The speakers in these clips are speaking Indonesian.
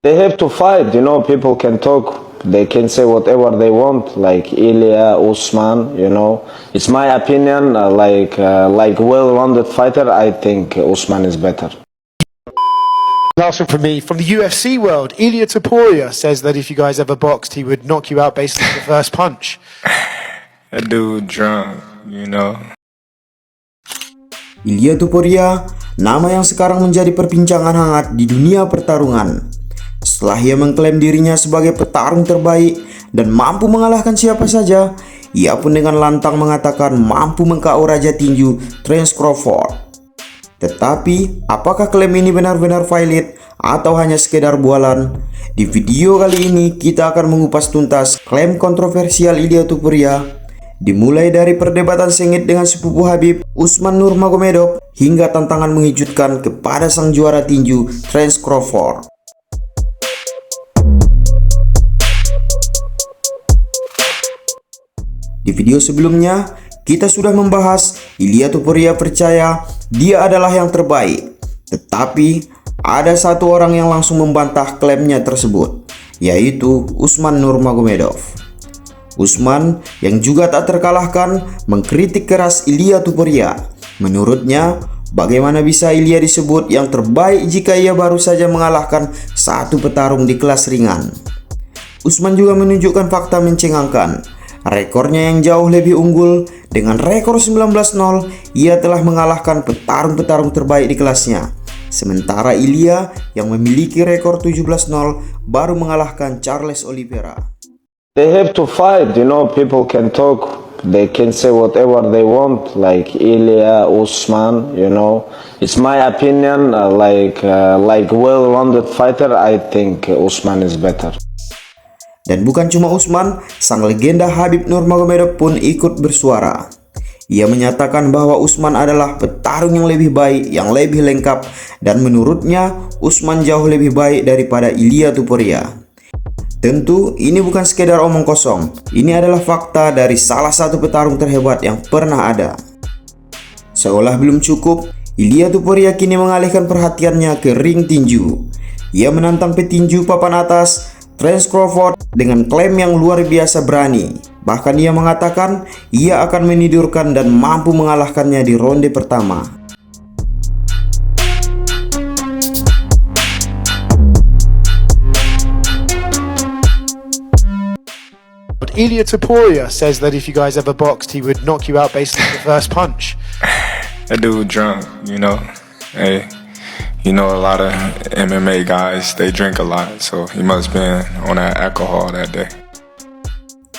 They have to fight, people can talk. They can say whatever they want, like Ilya, Usman, It's my opinion, like well-rounded fighter, I think Usman is better. Last one from me. From the UFC world, Ilia Topuria says that if you guys ever boxed, he would knock you out basically with the first punch. That dude drunk, Ilia Topuria, nama yang sekarang menjadi perbincangan hangat di dunia pertarungan. Setelah ia mengklaim dirinya sebagai petarung terbaik dan mampu mengalahkan siapa saja, ia pun dengan lantang mengatakan mampu meng-KO Raja Tinju Terence Crawford. Tetapi, apakah klaim ini benar-benar valid atau hanya sekedar bualan? Di video kali ini kita akan mengupas tuntas klaim kontroversial Ilia Topuria, dimulai dari perdebatan sengit dengan sepupu Khabib Usman Nurmagomedov hingga tantangan mengejutkan kepada sang juara tinju Terence Crawford. Di video sebelumnya, kita sudah membahas Ilia Topuria percaya dia adalah yang terbaik. Tetapi, ada satu orang yang langsung membantah klaimnya tersebut, yaitu Usman Nurmagomedov. Usman yang juga tak terkalahkan mengkritik keras Ilia Topuria. Menurutnya, bagaimana bisa Ilia disebut yang terbaik jika ia baru saja mengalahkan satu petarung di kelas ringan? Usman juga menunjukkan fakta mencengangkan. Rekornya yang jauh lebih unggul, dengan rekor 19-0, ia telah mengalahkan petarung-petarung terbaik di kelasnya. Sementara Ilia yang memiliki rekor 17-0 baru mengalahkan Charles Oliveira. They have to fight, people can talk. They can say whatever they want, like Ilya, Usman, It's my opinion, like well-rounded fighter, I think Usman is better. Dan bukan cuma Usman, sang legenda Khabib Nurmagomedov pun ikut bersuara. Ia menyatakan bahwa Usman adalah petarung yang lebih baik, yang lebih lengkap, dan menurutnya Usman jauh lebih baik daripada Ilia Topuria. Tentu ini bukan sekedar omong kosong, ini adalah fakta dari salah satu petarung terhebat yang pernah ada. Seolah belum cukup, Ilia Topuria kini mengalihkan perhatiannya ke ring tinju. Ia menantang petinju papan atas Terence Crawford dengan klaim yang luar biasa berani. Bahkan ia mengatakan ia akan menidurkan dan mampu mengalahkannya di ronde pertama. Ilia Topuria says that if you guys ever boxed, he would knock you out basically with the first punch. That dude drunk, Hey, a lot of MMA guys, they drink a lot, so he must been on that alcohol that day.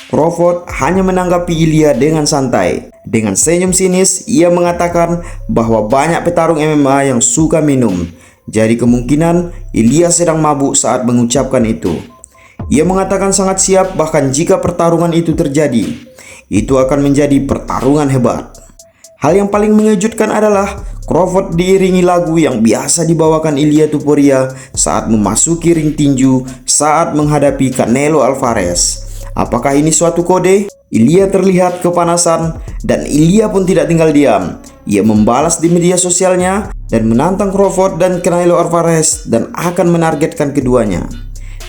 Crawford hanya menanggapi Ilia dengan santai. Dengan senyum sinis, ia mengatakan bahwa banyak petarung MMA yang suka minum. Jadi kemungkinan Ilia sedang mabuk saat mengucapkan itu. Ia mengatakan sangat siap bahkan jika pertarungan itu terjadi. Itu akan menjadi pertarungan hebat. Hal yang paling mengejutkan adalah Crawford diiringi lagu yang biasa dibawakan Ilia Topuria saat memasuki ring tinju saat menghadapi Canelo Alvarez. Apakah ini suatu kode? Ilia terlihat kepanasan dan Ilia pun tidak tinggal diam. Ia membalas di media sosialnya dan menantang Crawford dan Canelo Alvarez dan akan menargetkan keduanya.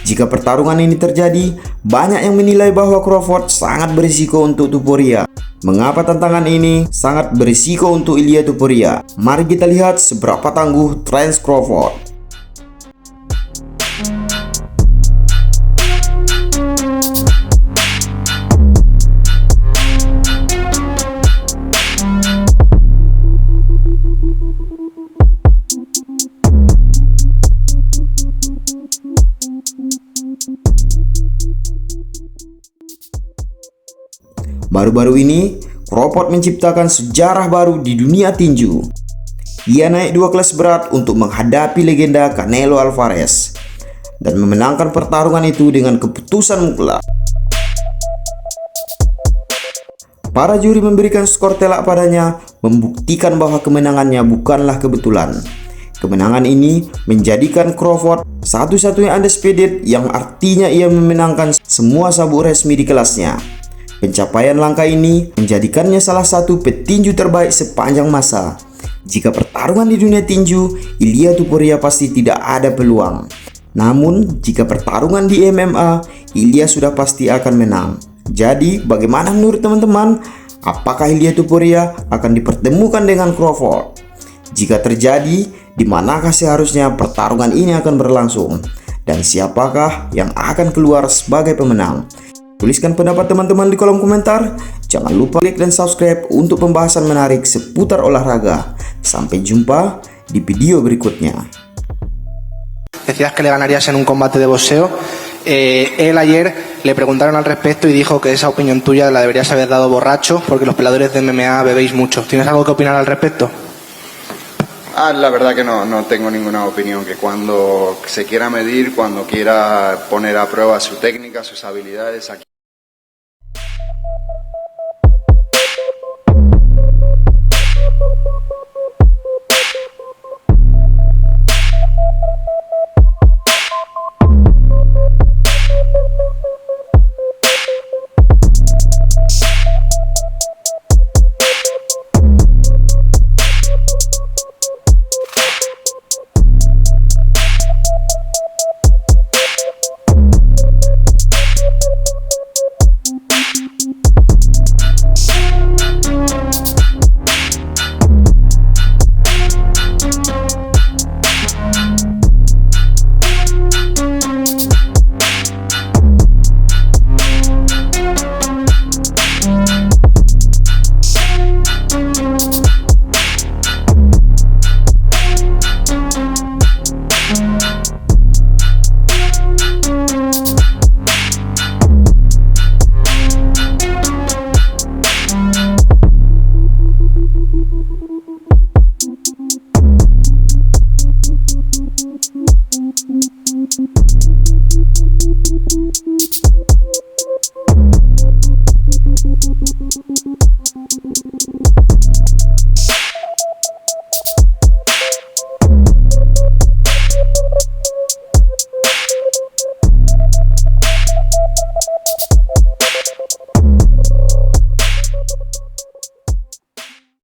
Jika pertarungan ini terjadi, banyak yang menilai bahwa Crawford sangat berisiko untuk Topuria. Mengapa tantangan ini sangat berisiko untuk Ilia Topuria? Mari kita lihat seberapa tangguh Terence Crawford. Baru-baru ini, Crawford menciptakan sejarah baru di dunia tinju. Ia naik 2 kelas berat untuk menghadapi legenda Canelo Alvarez dan memenangkan pertarungan itu dengan keputusan mutlak. Para juri memberikan skor telak padanya, membuktikan bahwa kemenangannya bukanlah kebetulan. Kemenangan ini menjadikan Crawford satu-satunya undisputed, yang artinya ia memenangkan semua sabuk resmi di kelasnya. Pencapaian langkah ini menjadikannya salah satu petinju terbaik sepanjang masa. Jika pertarungan di dunia tinju, Ilia Topuria pasti tidak ada peluang. Namun, jika pertarungan di MMA, Ilya sudah pasti akan menang. Jadi, bagaimana menurut teman-teman? Apakah Ilya Topuria akan dipertemukan dengan Crawford? Jika terjadi, di manakah seharusnya pertarungan ini akan berlangsung? Dan siapakah yang akan keluar sebagai pemenang? Tuliskan pendapat teman-teman di kolom komentar. Jangan lupa like dan subscribe untuk pembahasan menarik seputar olahraga. Sampai jumpa di video berikutnya. Decías que le ganarías en un combate de boxeo. Él ayer le preguntaron al respecto y dijo que esa opinión tuya la deberías haber dado borracho porque los peleadores de MMA bebéis mucho. ¿Tienes algo que opinar al respecto? La verdad que no tengo ninguna opinión, que cuando se quiera medir, cuando quiera poner a prueba su técnica, sus habilidades, aquí